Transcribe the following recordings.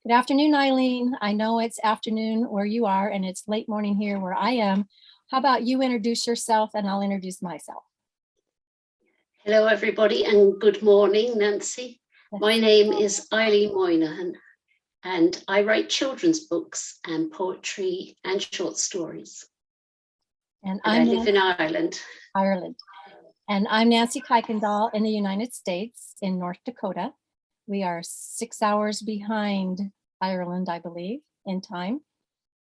Good afternoon, Eileen. I know it's afternoon where you are and it's late morning here where I am. How about you introduce yourself and I'll introduce myself. Hello, everybody, and good morning, Nancy. My name is Eileen Moynihan, and I write children's books and poetry and short stories. And I live in Ireland. And I'm Nancy Kuykendall in the United States in North Dakota. We are 6 hours behind Ireland, I believe, in time.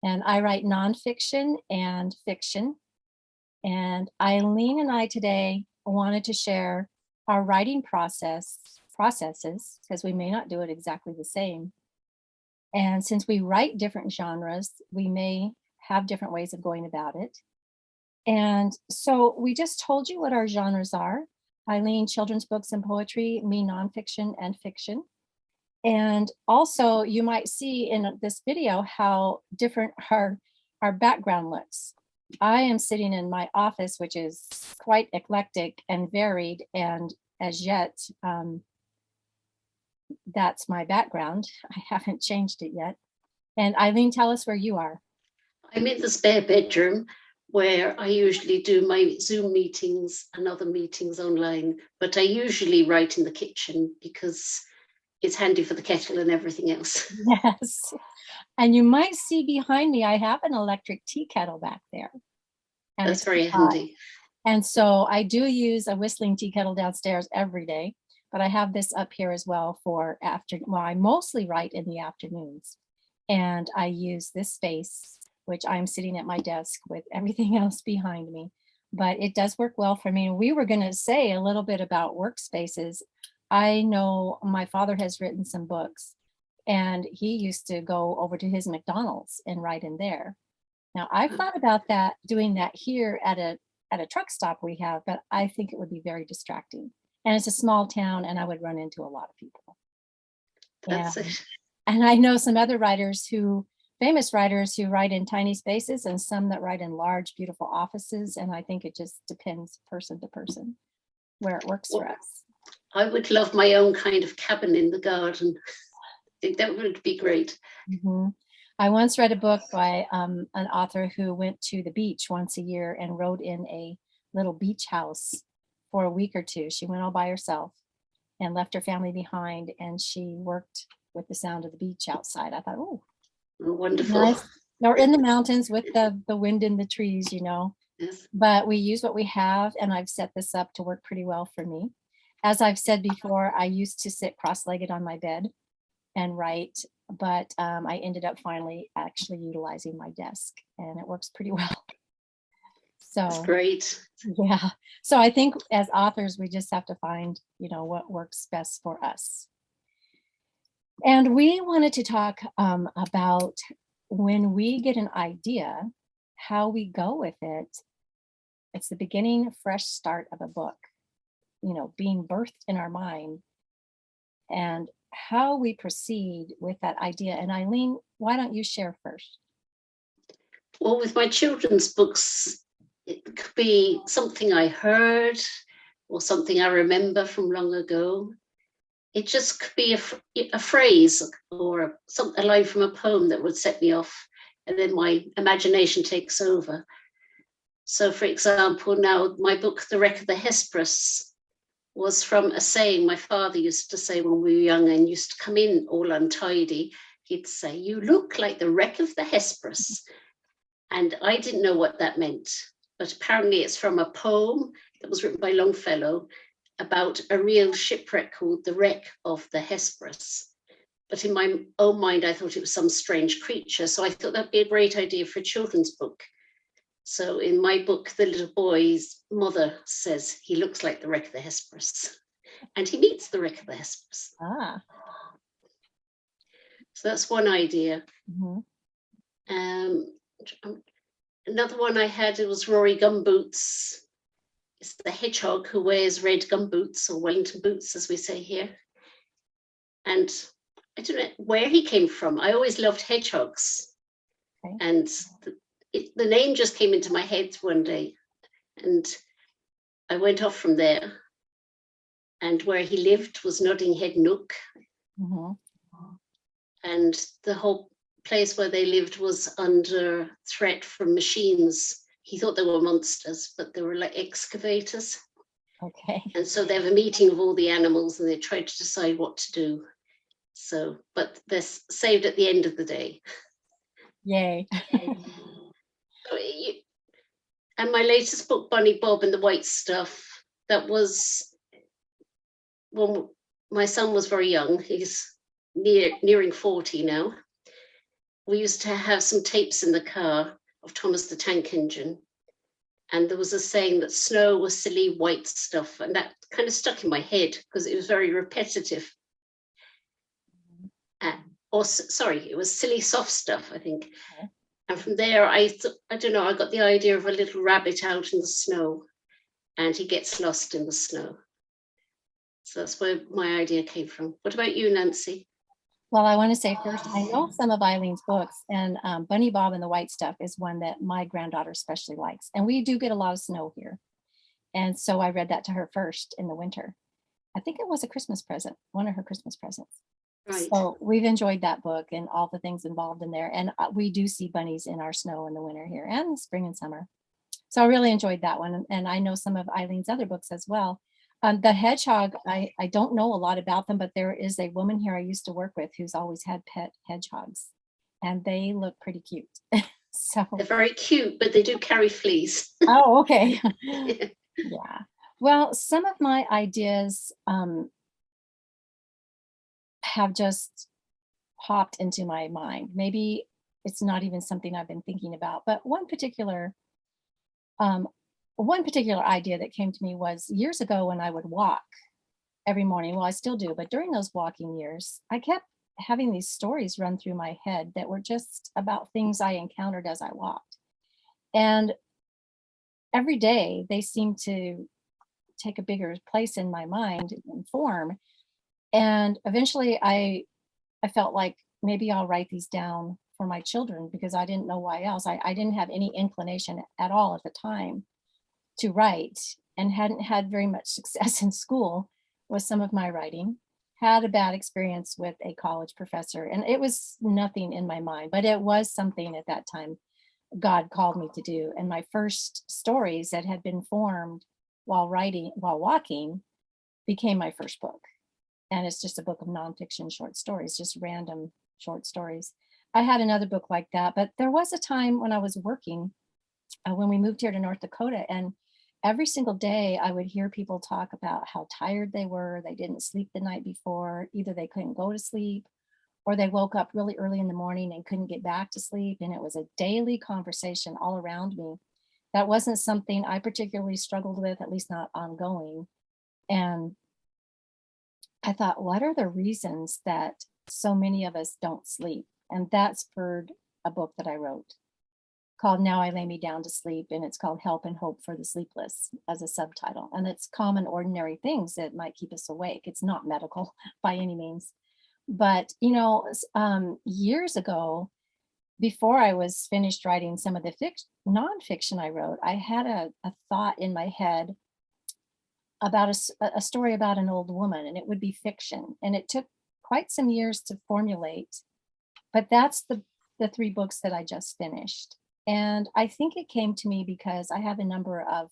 And I write nonfiction and fiction. And Eileen and I today wanted to share our writing processes, because we may not do it exactly the same. And since we write different genres, we may have different ways of going about it. And so we just told you what our genres are. Eileen, children's books and poetry, me, nonfiction and fiction. And also you might see in this video how different our background looks. I am sitting in my office, which is quite eclectic and varied, and as yet, that's my background. I haven't changed it yet. And Eileen, tell us where you are. I'm in the spare bedroom where I usually do my Zoom meetings and other meetings online, but I usually write in the kitchen because it's handy for the kettle and everything else. Yes. And you might see behind me, I have an electric tea kettle back there. And that's very handy. And so I do use a whistling tea kettle downstairs every day, but I have this up here as well for well, I mostly write in the afternoons. And I use this space, which I'm sitting at my desk with everything else behind me. But it does work well for me. And we were going to say a little bit about workspaces. I know my father has written some books, and he used to go over to his McDonald's and write in there. Now I've thought about that, doing that here at a truck stop we have, but I think it would be very distracting. And it's a small town, and I would run into a lot of people. That's it. And I know some other famous writers who write in tiny spaces, and some that write in large, beautiful offices. And I think it just depends person to person where it works for us. I would love my own kind of cabin in the garden. I think that would be great. Mm-hmm. I once read a book by an author who went to the beach once a year and wrote in a little beach house for a week or two. She went all by herself and left her family behind, and she worked with the sound of the beach outside. I thought, oh, wonderful. Nice. Or in the mountains with the wind in the trees, you know. Yes. But we use what we have, and I've set this up to work pretty well for me. As I've said before, I used to sit cross-legged on my bed and write, but I ended up finally actually utilizing my desk, and it works pretty well. So that's great. Yeah. So I think as authors, we just have to find, what works best for us. And we wanted to talk about when we get an idea, how we go with it. It's the beginning, fresh start of a book, being birthed in our mind, and how we proceed with that idea. And Eileen, why don't you share first? Well, with my children's books, it could be something I heard or something I remember from long ago. It just could be a phrase or a line from a poem that would set me off, and then my imagination takes over. So, for example, now my book, The Wreck of the Hesperus, was from a saying my father used to say when we were young and used to come in all untidy. He'd say, "You look like the wreck of the Hesperus." And I didn't know what that meant, but apparently it's from a poem that was written by Longfellow about a real shipwreck called The Wreck of the Hesperus. But in my own mind, I thought it was some strange creature. So I thought that'd be a great idea for a children's book. So in my book, the little boy's mother says he looks like the wreck of the Hesperus, and he meets the wreck of the Hesperus. So that's one idea. Mm-hmm. Another one I had, it was Rory Gumboots. It's the hedgehog who wears red gumboots, or Wellington boots, as we say here. And I don't know where he came from. I always loved hedgehogs. Okay. And the name just came into my head one day, and I went off from there. And where he lived was Notting Head Nook. Mm-hmm. and the whole place where they lived was under threat from machines. He thought they were monsters, but they were like excavators. Okay. And so they have a meeting of all the animals and they try to decide what to do. So, but they're saved at the end of the day. Yay. And my latest book, Bunny Bob and the White Stuff, that was when my son was very young. He's nearing 40 now. We used to have some tapes in the car of Thomas the Tank Engine. And there was a saying that snow was silly white stuff. And that kind of stuck in my head because it was very repetitive. It was silly soft stuff, I think. Okay. And from there, I don't know, I got the idea of a little rabbit out in the snow and he gets lost in the snow. So that's where my idea came from. What about you, Nancy? Well, I want to say first, I know some of Eileen's books, and Bunny Bob and the White Stuff is one that my granddaughter especially likes. And we do get a lot of snow here. And so I read that to her first in the winter. I think it was a Christmas present, one of her Christmas presents. Right. So we've enjoyed that book and all the things involved in there. And we do see bunnies in our snow in the winter here and spring and summer. So I really enjoyed that one. And I know some of Eileen's other books as well. The hedgehog, I don't know a lot about them, but there is a woman here I used to work with who's always had pet hedgehogs, and they look pretty cute. So they're very cute, but they do carry fleas. Oh, okay. Yeah. Well, some of my ideas have just popped into my mind. Maybe it's not even something I've been thinking about, but one particular idea that came to me was years ago when I would walk every morning. Well, I still do, but during those walking years, I kept having these stories run through my head that were just about things I encountered as I walked. And every day they seemed to take a bigger place in my mind and form. And eventually I felt like maybe I'll write these down for my children because I didn't know why else. I didn't have any inclination at all at the time to write and hadn't had very much success in school with some of my writing. Had a bad experience with a college professor, and it was nothing in my mind, but it was something at that time God called me to do. And my first stories that had been formed while walking, became my first book. And it's just a book of nonfiction short stories, just random short stories. I had another book like that, but there was a time when I was working, when we moved here to North Dakota, and every single day I would hear people talk about how tired they were. They didn't sleep the night before. Either they couldn't go to sleep or they woke up really early in the morning and couldn't get back to sleep. And it was a daily conversation all around me. That wasn't something I particularly struggled with, at least not ongoing. And I thought, what are the reasons that so many of us don't sleep? And that spurred a book that I wrote called Now I Lay Me Down to Sleep, and it's called Help and Hope for the Sleepless as a subtitle. And it's common, ordinary things that might keep us awake. It's not medical by any means. But, years ago, before I was finished writing some of the nonfiction I wrote, I had a thought in my head about a story about an old woman, and it would be fiction. And it took quite some years to formulate, but that's the 3 books that I just finished. And I think it came to me because I have a number of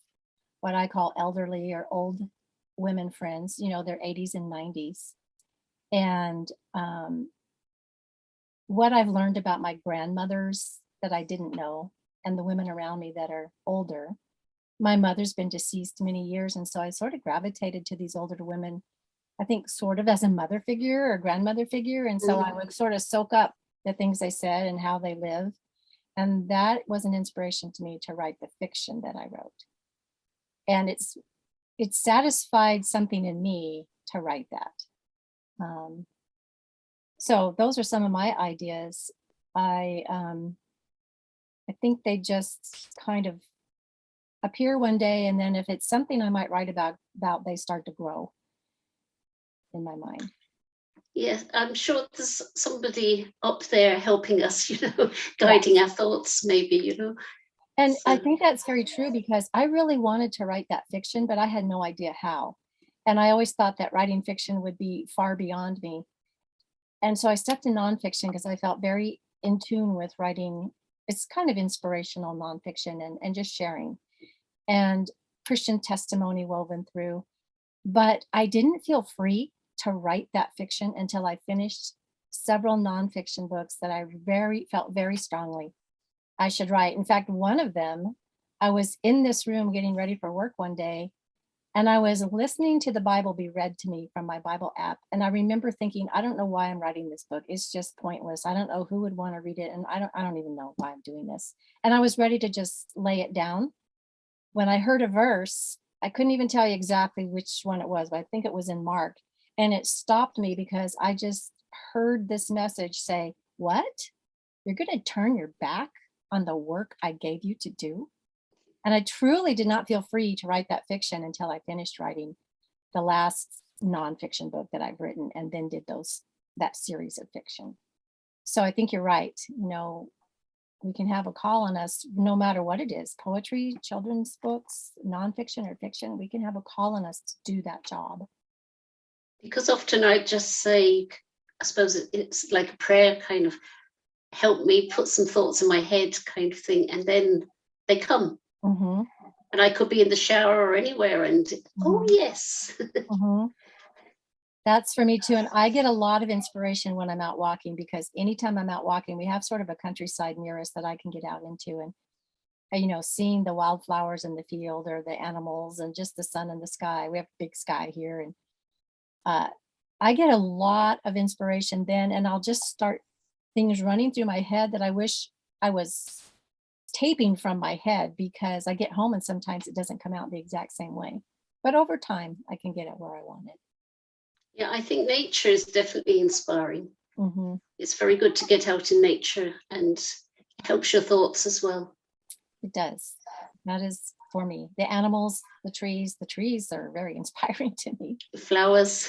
what I call elderly or old women friends, their 80s and 90s. And what I've learned about my grandmothers that I didn't know, and the women around me that are older. My mother's been deceased many years, and so I sort of gravitated to these older women, I think sort of as a mother figure or grandmother figure. And so I would sort of soak up the things they said and how they live. And that was an inspiration to me to write the fiction that I wrote. And it satisfied something in me to write that. So those are some of my ideas. I think they just kind of appear one day, and then if it's something I might write about, they start to grow in my mind. Yes, I'm sure there's somebody up there helping us, guiding our thoughts, maybe, And So- I think that's very true because I really wanted to write that fiction, but I had no idea how. And I always thought that writing fiction would be far beyond me. And so I stepped in nonfiction because I felt very in tune with writing. It's kind of inspirational nonfiction and just sharing and Christian testimony woven through. But I didn't feel free to write that fiction until I finished several nonfiction books that I felt very strongly I should write. In fact, one of them, I was in this room getting ready for work one day, and I was listening to the Bible be read to me from my Bible app. And I remember thinking, I don't know why I'm writing this book. It's just pointless. I don't know who would want to read it. And I don't even know why I'm doing this. And I was ready to just lay it down. When I heard a verse, I couldn't even tell you exactly which one it was, but I think it was in Mark. And it stopped me because I just heard this message say, what? You're going to turn your back on the work I gave you to do? And I truly did not feel free to write that fiction until I finished writing the last nonfiction book that I've written, and then did that series of fiction. So I think you're right. We can have a call on us no matter what it is, poetry, children's books, nonfiction or fiction, we can have a call on us to do that job. Because often I just say, I suppose it's like a prayer, kind of help me put some thoughts in my head kind of thing. And then they come. Mm-hmm. And I could be in the shower or anywhere and, oh, yes. Mm-hmm. That's for me too. And I get a lot of inspiration when I'm out walking, because anytime I'm out walking, we have sort of a countryside near us that I can get out into, and seeing the wildflowers in the field or the animals and just the sun in the sky. We have a big sky here. And I get a lot of inspiration then, and I'll just start things running through my head that I wish I was taping from my head, because I get home and sometimes it doesn't come out the exact same way. But over time, I can get it where I want it. Yeah, I think nature is definitely inspiring. Mm-hmm. It's very good to get out in nature, and helps your thoughts as well. It does. That is for me. The animals, the trees are very inspiring to me. The flowers.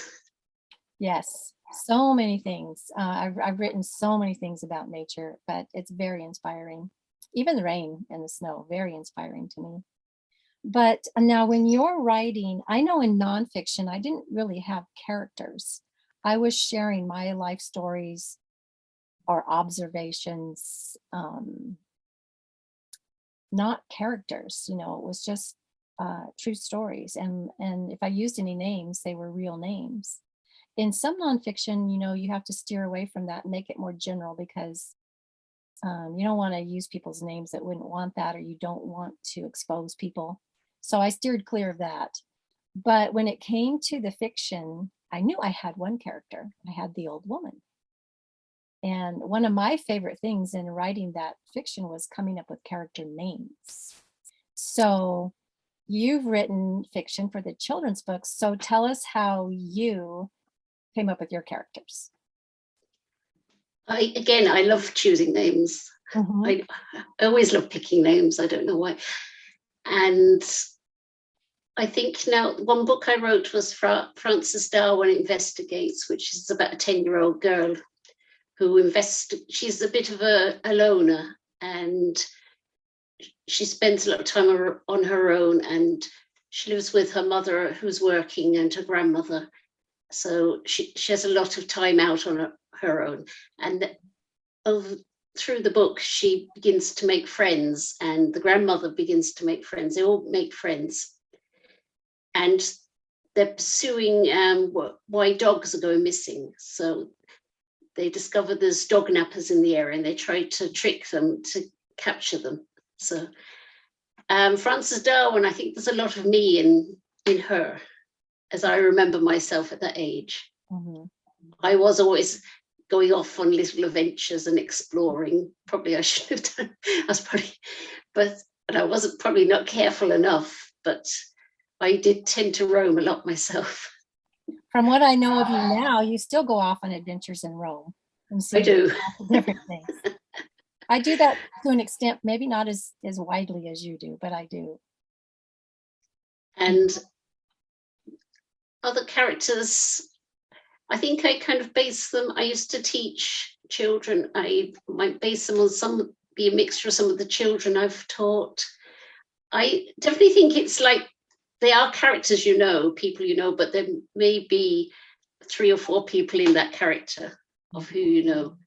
Yes, so many things. I've written so many things about nature, but it's very inspiring. Even the rain and the snow, very inspiring to me. But now when you're writing, I know in nonfiction, I didn't really have characters. I was sharing my life stories or observations, not characters, it was just true stories. And if I used any names, they were real names. In some nonfiction, you have to steer away from that and make it more general, because you don't want to use people's names that wouldn't want that, or you don't want to expose people. So I steered clear of that. But when it came to the fiction, I knew I had one character. I had the old woman. And one of my favorite things in writing that fiction was coming up with character names. So you've written fiction for the children's books. So tell us how you came up with your characters. I love choosing names. Mm-hmm. I always love picking names. I don't know why. And I think now one book I wrote was Frances Darwin Investigates, which is about a 10-year-old girl who she's a bit of a loner, and she spends a lot of time on her own, and she lives with her mother who's working and her grandmother. So she has a lot of time out on her own. And through the book, she begins to make friends, and the grandmother begins to make friends. They all make friends. And they're pursuing why dogs are going missing. So they discover there's dog nappers in the area, and they try to trick them to capture them. So Frances Darwin, I think there's a lot of me in her, as I remember myself at that age. Mm-hmm. I was always going off on little adventures and exploring. Probably I should have done. But I wasn't probably not careful enough. But I did tend to roam a lot myself. From what I know of you now, you still go off on adventures and roam. I do. Different things. I do that to an extent, maybe not as widely as you do, but I do. And other characters, I think I kind of base them. I used to teach children. I might base them on be a mixture of some of the children I've taught. I definitely think it's like they are characters, people but there may be 3 or 4 people in that character. of who you know,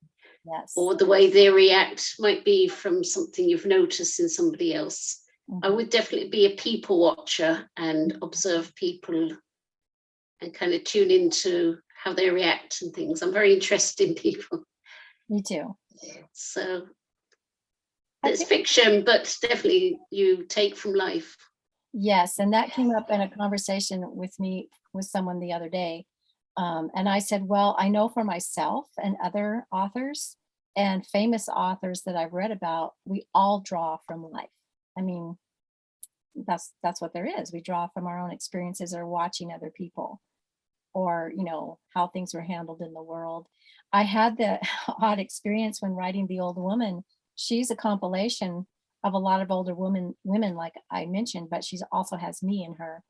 Yes. or the way they react might be from something you've noticed in somebody else. I would definitely be a people watcher and observe people and kind of tune into how they react and things. I'm very interested in people. Me too. So it's fiction, but definitely you take from life. Yes, and that came up in a conversation with me with someone the other day. And I said, well, I know for myself and other authors and famous authors that I've read about, we all draw from life. I mean, that's what there is. We draw from our own experiences or watching other people, or how things were handled in the world. I had the odd experience when writing The Old Woman. She's a compilation of a lot of older women like I mentioned, but she also has me in her.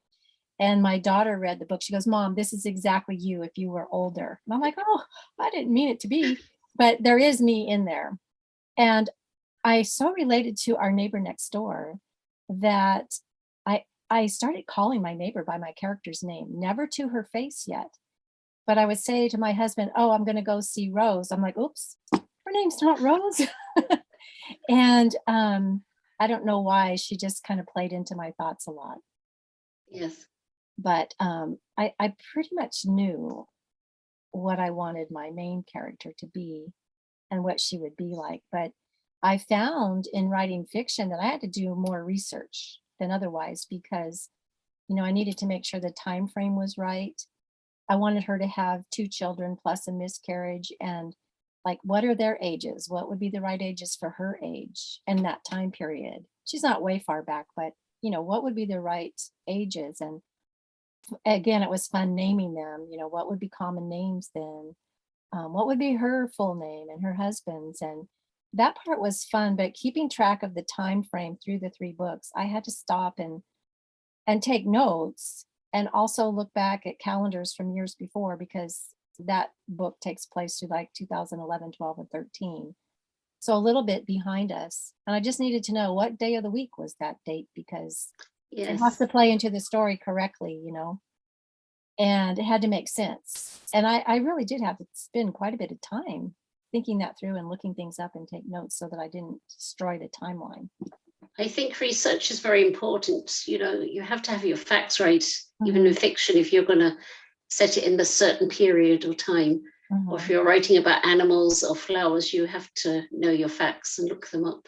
And my daughter read the book. She goes, Mom, this is exactly you if you were older. And I'm like, oh, I didn't mean it to be, but there is me in there. And I so related to our neighbor next door that I started calling my neighbor by my character's name, never to her face yet. But I would say to my husband, oh, I'm going to go see Rose. I'm like, oops, her name's not Rose. And I don't know why. She just kind of played into my thoughts a lot. Yes. But I pretty much knew what I wanted my main character to be and what she would be like. But I found in writing fiction that I had to do more research than otherwise, because I needed to make sure the time frame was right. I wanted her to have 2 children plus a miscarriage, and like, what are their ages? What would be the right ages for her age and that time period? She's not way far back, but what would be the right ages? And again, it was fun naming them. What would be common names then? What would be her full name and her husband's? And that part was fun, but keeping track of the time frame through the 3 books, I had to stop and take notes, and also look back at calendars from years before, because that book takes place through like 2011, 12, and 13. So a little bit behind us. And I just needed to know what day of the week was that date, because it has to play into the story correctly, and it had to make sense. And I really did have to spend quite a bit of time thinking that through and looking things up and take notes so that I didn't destroy the timeline. I think research is very important. You have to have your facts right, even in fiction, if you're going to set it in a certain period or time. Or if you're writing about animals or flowers, you have to know your facts and look them up.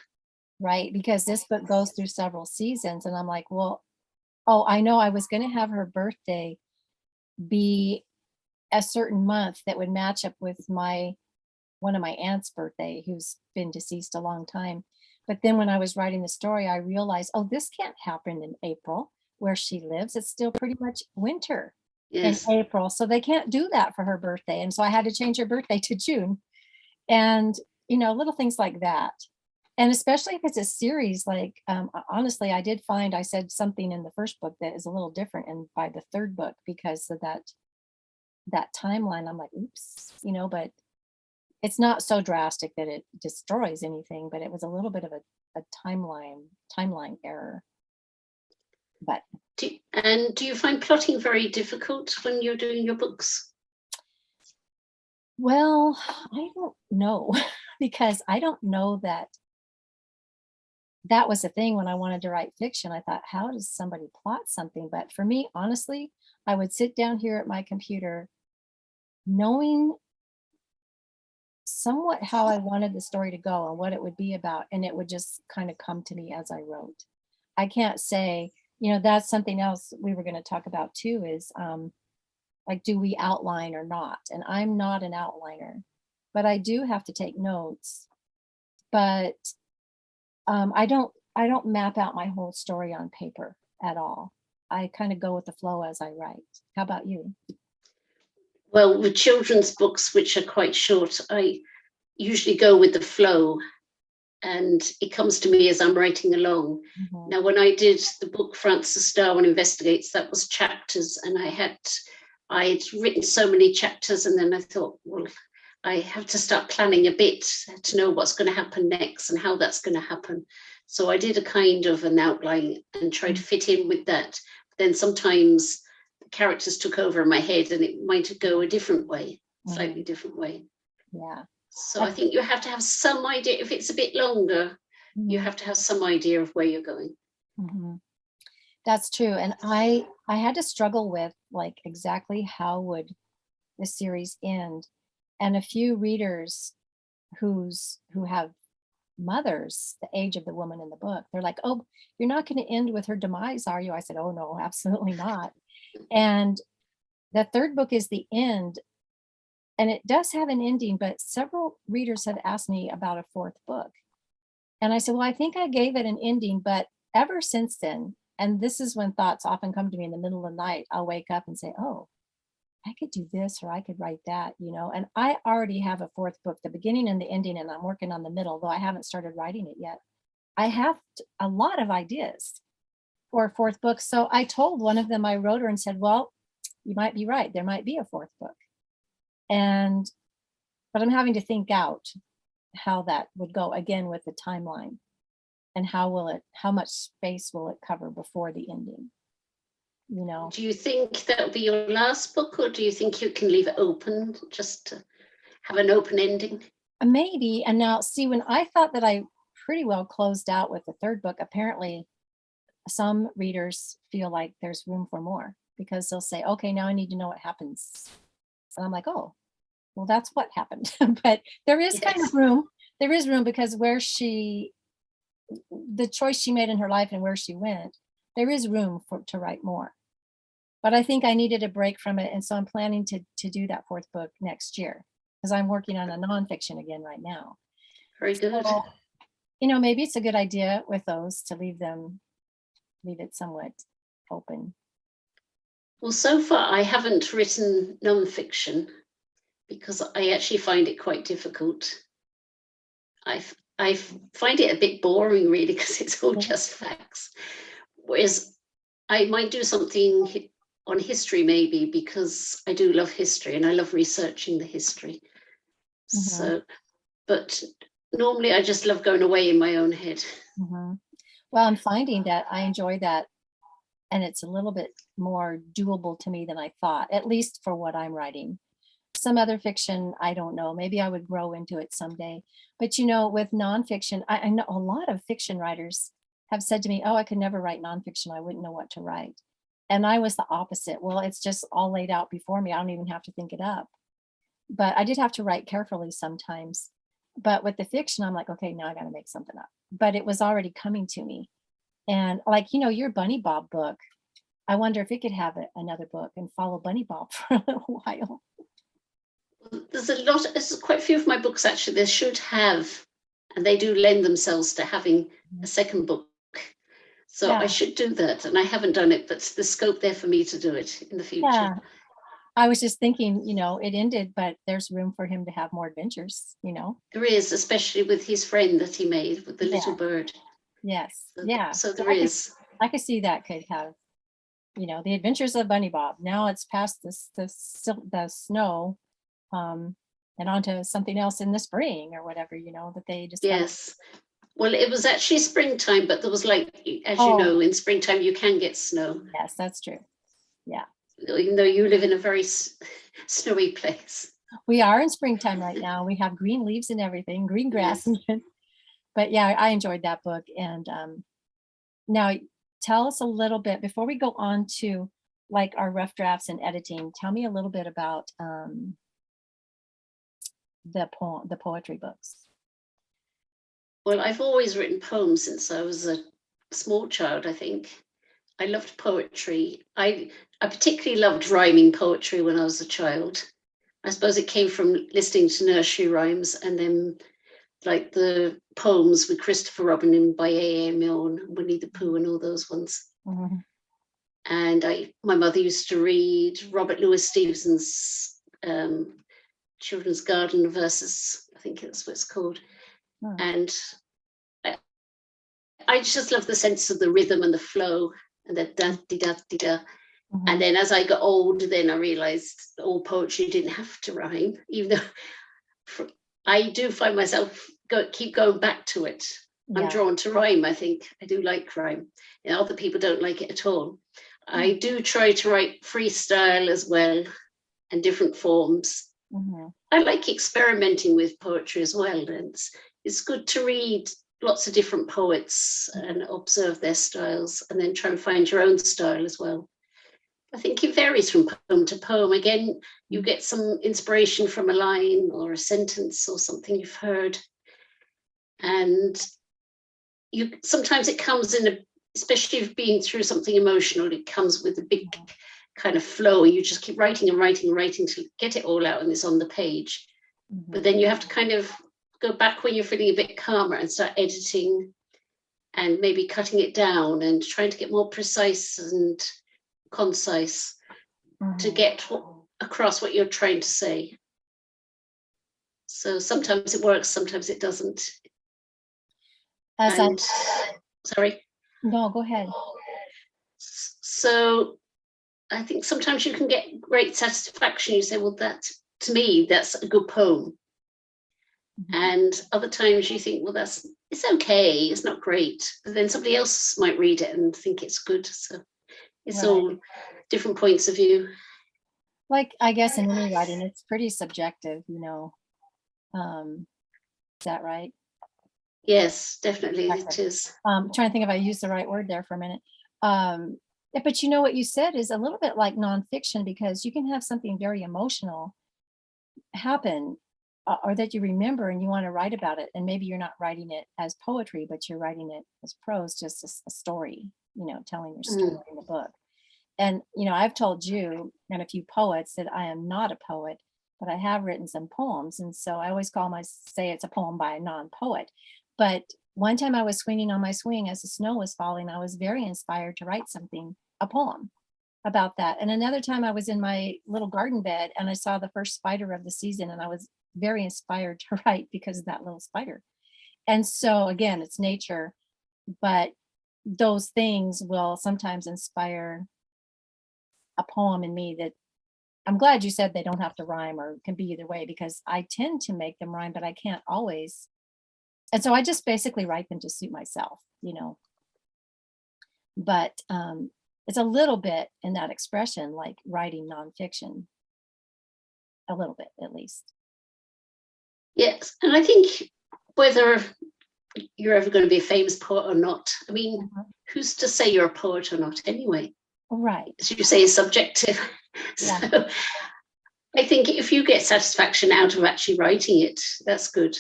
Right, because this book goes through several seasons, and I'm like, well, oh, I know I was going to have her birthday be a certain month that would match up with one of my aunt's birthday, who's been deceased a long time. But then when I was writing the story, I realized, oh, this can't happen in April where she lives. It's still pretty much winter in April. So they can't do that for her birthday. And so I had to change her birthday to June. And, little things like that. And especially if it's a series, like, honestly, I did find I said something in the first book that is a little different and by the 3rd book, because of that timeline. I'm like, oops, but it's not so drastic that it destroys anything, but it was a little bit of a timeline error. But do you find plotting very difficult when you're doing your books? Well, I don't know, because I don't know that was the thing when I wanted to write fiction. I thought, how does somebody plot something? But for me, honestly, I would sit down here at my computer knowing somewhat how I wanted the story to go and what it would be about, and it would just kind of come to me as I wrote. I can't say, that's something else we were going to talk about too, is like, do we outline or not? And I'm not an outliner, but I do have to take notes. But I don't map out my whole story on paper at all. I kind of go with the flow as I write. How about you? Well, with children's books, which are quite short, I usually go with the flow, and it comes to me as I'm writing along. Now, when I did the book Frances Darwin Investigates, that was chapters, and I'd written so many chapters, and then I thought, well, I have to start planning a bit to know what's going to happen next and how that's going to happen. So I did a kind of an outline and tried to fit in with that. Then sometimes the characters took over in my head and it might go a different way, slightly different way. Yeah. So I think you have to have some idea. If it's a bit longer, you Mhm. have to have some idea of where you're going. Mhm. That's true. And I had to struggle with like exactly how would the series end. And a few readers who have mothers the age of the woman in the book, they're like, "Oh, you're not going to end with her demise, are you?" I said, "Oh no, absolutely not." And the third book is the end, and it does have an ending, but several readers have asked me about a fourth book. And I said, "Well, I think I gave it an ending, but ever since then," and this is when thoughts often come to me in the middle of the night, I'll wake up and say, "Oh, I could do this or I could write that," you know. And I already have a fourth book, the beginning and the ending, and I'm working on the middle, though I haven't started writing it yet. I have a lot of ideas for a fourth book. So I told one of them, I wrote her and said, "Well, you might be right. There might be a fourth book." And, but I'm having to think out how that would go again with the timeline, and how much space will it cover before the ending, you know? Do you think that'll be your last book, or do you think you can leave it open just to have an open ending? Maybe. And now, see, when I thought that I pretty well closed out with the third book, apparently some readers feel like there's room for more because they'll say, "Okay, now I need to know what happens." And I'm like, "Oh, well, that's what happened." But there is kind of Yes. room. There is room because the choice she made in her life and where she went, there is room for to write more. But I think I needed a break from it, and so I'm planning to do that fourth book next year because I'm working on a nonfiction again right now. Very good. So, maybe it's a good idea with those to leave it somewhat open. Well, so far I haven't written non-fiction because I actually find it quite difficult. I find it a bit boring, really, because it's all Mhm. just facts. Whereas I might do something on history, maybe, because I do love history and I love researching the history. Mhm. So, but normally I just love going away in my own head. Mhm. Well, I'm finding that I enjoy that, and it's a little bit more doable to me than I thought, at least for what I'm writing. Some other fiction, I don't know. Maybe I would grow into it someday. But with nonfiction, I know a lot of fiction writers have said to me, "Oh, I could never write nonfiction. I wouldn't know what to write." And I was the opposite. Well, it's just all laid out before me. I don't even have to think it up. But I did have to write carefully sometimes. But with the fiction, I'm like, okay, now I got to make something up. But it was already coming to me. And like, your Bunny Bob book, I wonder if it could have another book and follow Bunny Bob for a little while. There's quite a few of my books actually, they should have, and they do lend themselves to having a second book. So I Yeah. should do that. And I haven't done it, but the scope there for me to do it in the future. Yeah. I was just thinking, it ended, but there's room for him to have more adventures. There is, especially with his friend that he made with the little Yeah. bird. Yes. So, Yeah. so So there is. I could see that could have, the adventures of Bunny Bob. Now it's past the snow, um, and onto something else in the spring or whatever, that they discover. Yes. Well, it was actually springtime, but there was, like, as you Oh, know, in springtime you can get snow, yes, that's true. Yeah. even though you live in a very snowy place. We are in springtime right now. We have green leaves and everything, green grass. Yes. But yeah, I enjoyed that book. And now tell us a little bit before we go on to like our rough drafts and editing. Tell me a little bit about the poetry books. Well, I've always written poems since I was a small child, I think. I loved poetry. I particularly loved rhyming poetry when I was a child. I suppose it came from listening to nursery rhymes and then like the poems with Christopher Robin and by A.A. Milne, Winnie the Pooh and all those ones. Mhm. And my mother used to read Robert Louis Stevenson's Children's Garden verses, I think that's what it's called. Hmm. And I just love the sense of the rhythm and the flow and the da di da di da. And Mhm. then as I got older, then I realized all poetry didn't have to rhyme, even though I do find myself keep going back to it. I'm Yeah. drawn to rhyme, I think. I do like rhyme. Other people don't like it at all. Hmm. I do try to write freestyle as well and different forms. I like experimenting with poetry as well. And it's good to read lots of different poets and observe their styles and then try and find your own style as well. I think it varies from poem to poem. Again, you get some inspiration from a line or a sentence or something you've heard. And sometimes it comes in especially if you've been through something emotional, it comes with a big kind of flow. You just keep writing and writing and writing to get it all out and it's on the page. But then you have to kind of go back when you're feeling a bit calmer and start editing and maybe cutting it down and trying to get more precise and concise to get across what you're trying to say. So sometimes it works, sometimes it doesn't. Sorry. No, go ahead. So I think sometimes you can get great satisfaction. You say, well, to me, that's a good poem. And other times you think, well, it's okay, it's not great. But then somebody else might read it and think it's good. So it's all different points of view. Like, I guess in any writing, it's pretty subjective, Is that right? Yes, definitely it is. Trying to think if I used the right word there for a minute. But what you said is a little bit like nonfiction, because you can have something very emotional happen or that you remember and you want to write about it. And maybe you're not writing it as poetry, but you're writing it as prose, just a story, telling your story in the book. And, I've told you and a few poets that I am not a poet, but I have written some poems. And so I always say it's a poem by a non-poet. But one time I was swinging on my swing as the snow was falling, I was very inspired to write a poem about that. And another time I was in my little garden bed and I saw the first spider of the season and I was very inspired to write because of that little spider. And so again, it's nature, but those things will sometimes inspire a poem in me that I'm glad you said they don't have to rhyme or can be either way, because I tend to make them rhyme, but I can't always. And so I just basically write them to suit myself, But it's a little bit in that expression, like writing nonfiction, a little bit at least. Yes, and I think whether you're ever going to be a famous poet or not, I mean, who's to say you're a poet or not anyway? Right. As you say, it's subjective. Yeah. So I think if you get satisfaction out of actually writing it, that's good.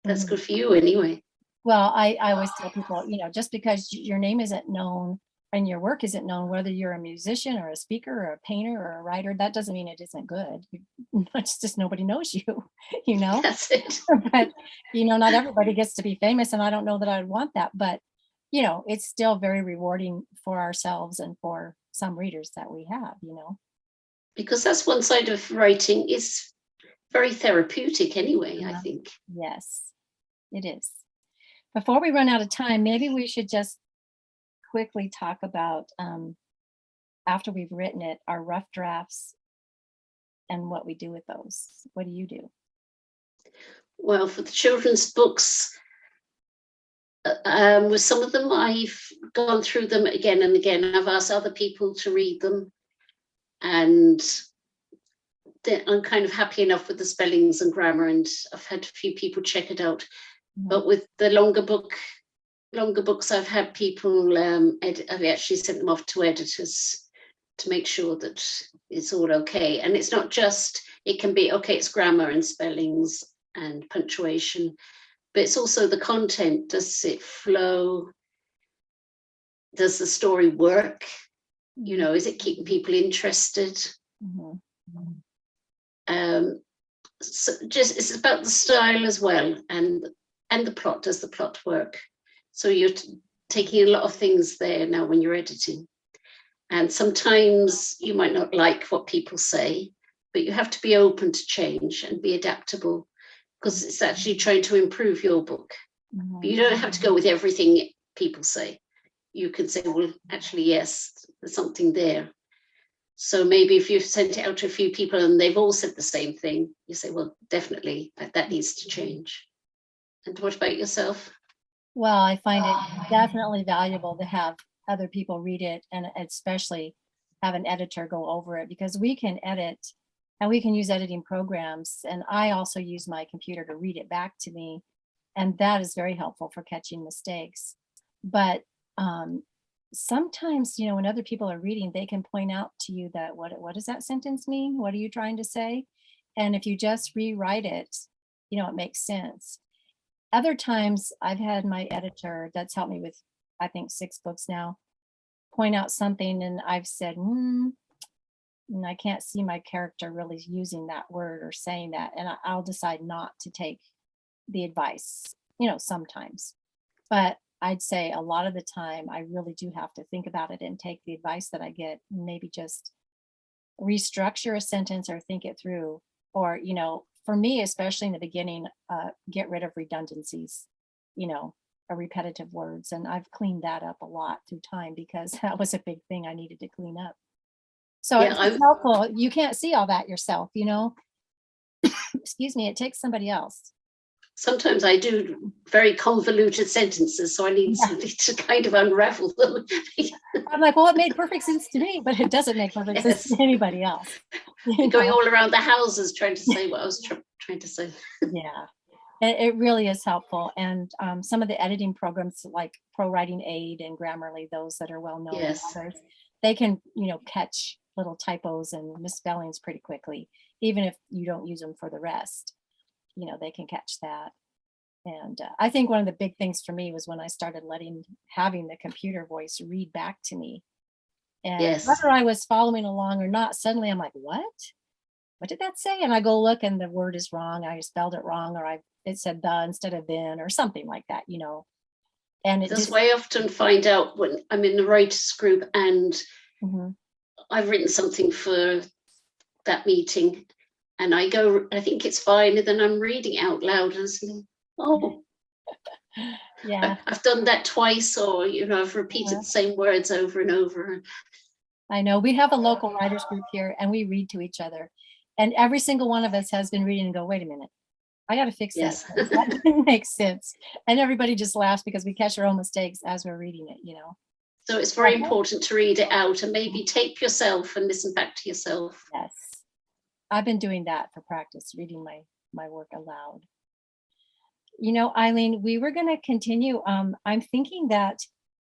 That's good for you anyway. Well, I always tell people, just because your name isn't known and your work isn't known, whether you're a musician or a speaker or a painter or a writer, that doesn't mean it isn't good. It's just nobody knows you, That's it. But, not everybody gets to be famous, and I don't know that I would want that, but, it's still very rewarding for ourselves and for some readers that we have, Because that's one side of writing, is very therapeutic anyway, I think. Yes, it is. Before we run out of time, maybe we should just quickly talk about, after we've written it, our rough drafts and what we do with those. What do you do? Well, for the children's books, with some of them, I've gone through them again and again. I've asked other people to read them, and I'm kind of happy enough with the spellings and grammar, and I've had a few people check it out. But with the longer books, I've had people I've actually sent them off to editors to make sure that it's all okay. And it's not just, it can be, okay, it's grammar and spellings and punctuation, but it's also the content. Does it flow? Does the story work? Is it keeping people interested? So just, it's about the style as well, and the plot. Does the plot work? So you're taking a lot of things there now when you're editing. And sometimes you might not like what people say, but you have to be open to change and be adaptable, because it's actually trying to improve your book. But you don't have to go with everything people say. You can say, well, actually, yes, there's something there. So maybe if you've sent it out to a few people and they've all said the same thing, you say, well, definitely that needs to change. And what about yourself? Well, I find it definitely valuable to have other people read it, and especially have an editor go over it, because we can edit and we can use editing programs. And I also use my computer to read it back to me. And that is very helpful for catching mistakes. But sometimes, when other people are reading, they can point out to you that what does that sentence mean? What are you trying to say? And if you just rewrite it, it makes sense. Other times I've had my editor that's helped me with, I think, 6 books now, point out something and I've said, and I can't see my character really using that word or saying that. And I'll decide not to take the advice, sometimes. But I'd say a lot of the time I really do have to think about it and take the advice that I get, and maybe just restructure a sentence or think it through. Or, for me, especially in the beginning, get rid of redundancies, or repetitive words. And I've cleaned that up a lot through time because that was a big thing I needed to clean up. So Yeah, it's helpful. You can't see all that yourself, Excuse me, it takes somebody else. Sometimes I do very convoluted sentences, so I need somebody to kind of unravel them. I'm like, well, it made perfect sense to me, but it doesn't make perfect sense to anybody else. Going all around the houses trying to say what I was trying to say. Yeah, it really is helpful. And some of the editing programs like Pro Writing Aid and Grammarly, those that are well known, Yes. others, they can, catch little typos and misspellings pretty quickly, even if you don't use them for the rest. They can catch that. And I think one of the big things for me was when I started having the computer voice read back to me. And Yes. whether I was following along or not, suddenly I'm like, what did that say? And I go look and the word is wrong. I spelled it wrong, or it said the instead of then, or something like that, And that's why I often find out when I'm in the writers group and I've written something for that meeting, and I think it's fine, and then I'm reading out loud and saying, oh, yeah, I've done that twice, or I've repeated the same words over and over. I know. We have a local writers group here, and we read to each other, and every single one of us has been reading and go, wait a minute, I got to fix Yes. that didn't make sense. And everybody just laughs because we catch our own mistakes as we're reading it, So it's very important to read it out and maybe tape yourself and listen back to yourself. Yes, I've been doing that for practice, reading my work aloud. Eileen, we were going to continue. I'm thinking that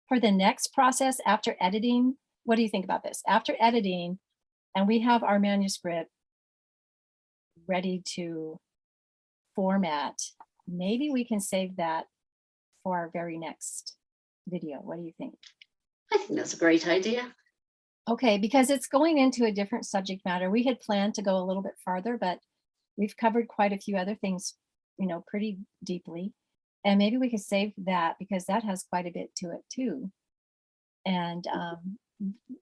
for the next process after editing, what do you think about this? After editing, and we have our manuscript ready to format, maybe we can save that for our very next video. What do you think? I think that's a great idea. Okay, because it's going into a different subject matter. We had planned to go a little bit farther, but we've covered quite a few other things, pretty deeply. And maybe we could save that because that has quite a bit to it too. And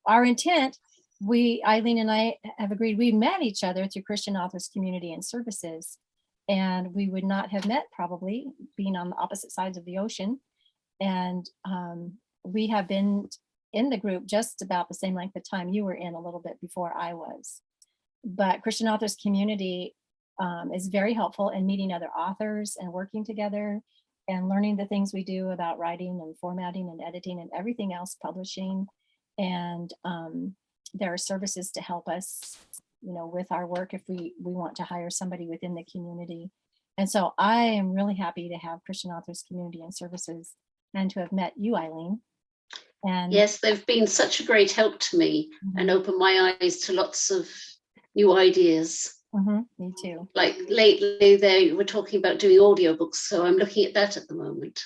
our intent, Eileen and I have agreed, we met each other through Christian Authors Community and Services. And we would not have met probably being on the opposite sides of the ocean. And we have been in the group just about the same length of time you were in, a little bit before I was. But Christian Authors Community is very helpful in meeting other authors and working together and learning the things we do about writing and formatting and editing and everything else, publishing. And there are services to help us, with our work if we want to hire somebody within the community. And so I am really happy to have Christian Authors Community and Services and to have met you, Eileen. And yes, they've been such a great help to me and opened my eyes to lots of new ideas. Me too. Like lately they were talking about doing audiobooks, so I'm looking at that at the moment.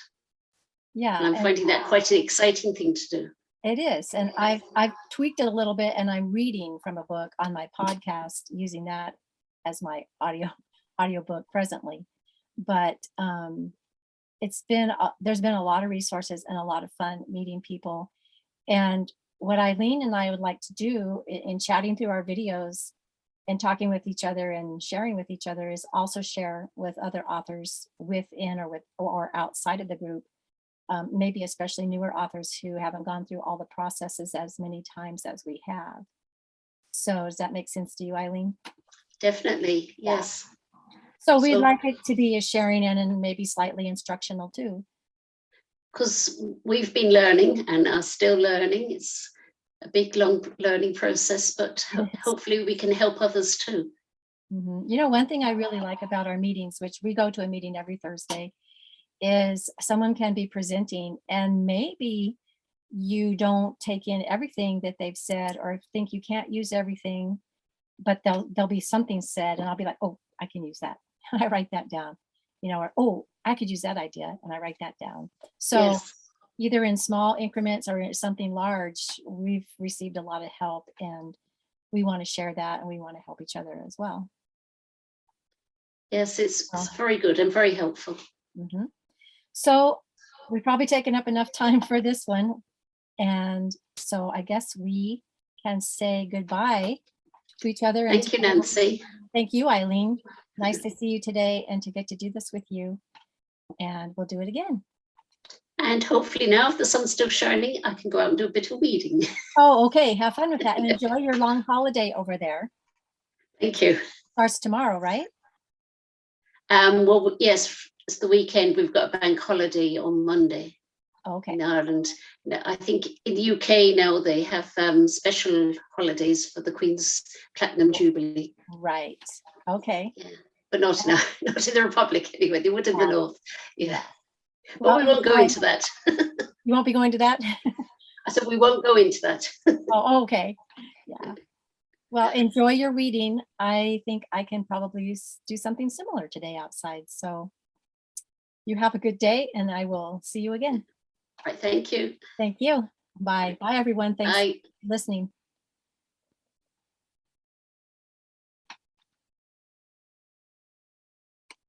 Yeah. And I'm finding that quite an exciting thing to do. It is. And I've tweaked it a little bit, and I'm reading from a book on my podcast, using that as my audiobook presently. But there's been a lot of resources and a lot of fun meeting people. And what Eileen and I would like to do in chatting through our videos and talking with each other and sharing with each other is also share with other authors within or outside of the group. Maybe especially newer authors who haven't gone through all the processes as many times as we have. So does that make sense to you, Eileen? Definitely, yes. So we'd like it to be a sharing and maybe slightly instructional too. Because we've been learning and are still learning. It's a big, long learning process, but hopefully we can help others too. You know, one thing I really like about our meetings, which we go to a meeting every Thursday, is someone can be presenting and maybe you don't take in everything that they've said or think you can't use everything, but there'll be something said and I'll be like, oh, I can use that. I write that down, you know, or oh, I could use that idea and I write that down. So Yes. either in small increments or in something large, we've received a lot of help and we want to share that and we want to help each other as well. Yes, it's So, very good and very helpful. mhm. So we've probably taken up enough time for this one. And so I guess we can say goodbye to each other. And Thank you, Nancy. thank you, Eileen. Nice to see you today and to get to do this with you. And we'll do it again. And hopefully now, if the sun's still shining, I can go out and do a bit of weeding. Oh, okay. Have fun with that and enjoy your long holiday over there. Thank you. Starts tomorrow, right? Well, yes, it's the weekend. We've got a bank holiday on Monday Okay. in Ireland. Now, I think in the UK now they have special holidays for the Queen's Platinum Jubilee. Right. Okay. Yeah. But not now, not in the Republic anyway. They would in the North. Yeah. But Well, we won't go into that. You won't be going to that? I said we won't go into that. Oh, okay. Yeah. Well, enjoy your reading. I think I can probably do something similar today outside. So you have a good day and I will see you again. Right, thank you. Thank you. Bye. Bye, everyone. Thanks Bye. for listening.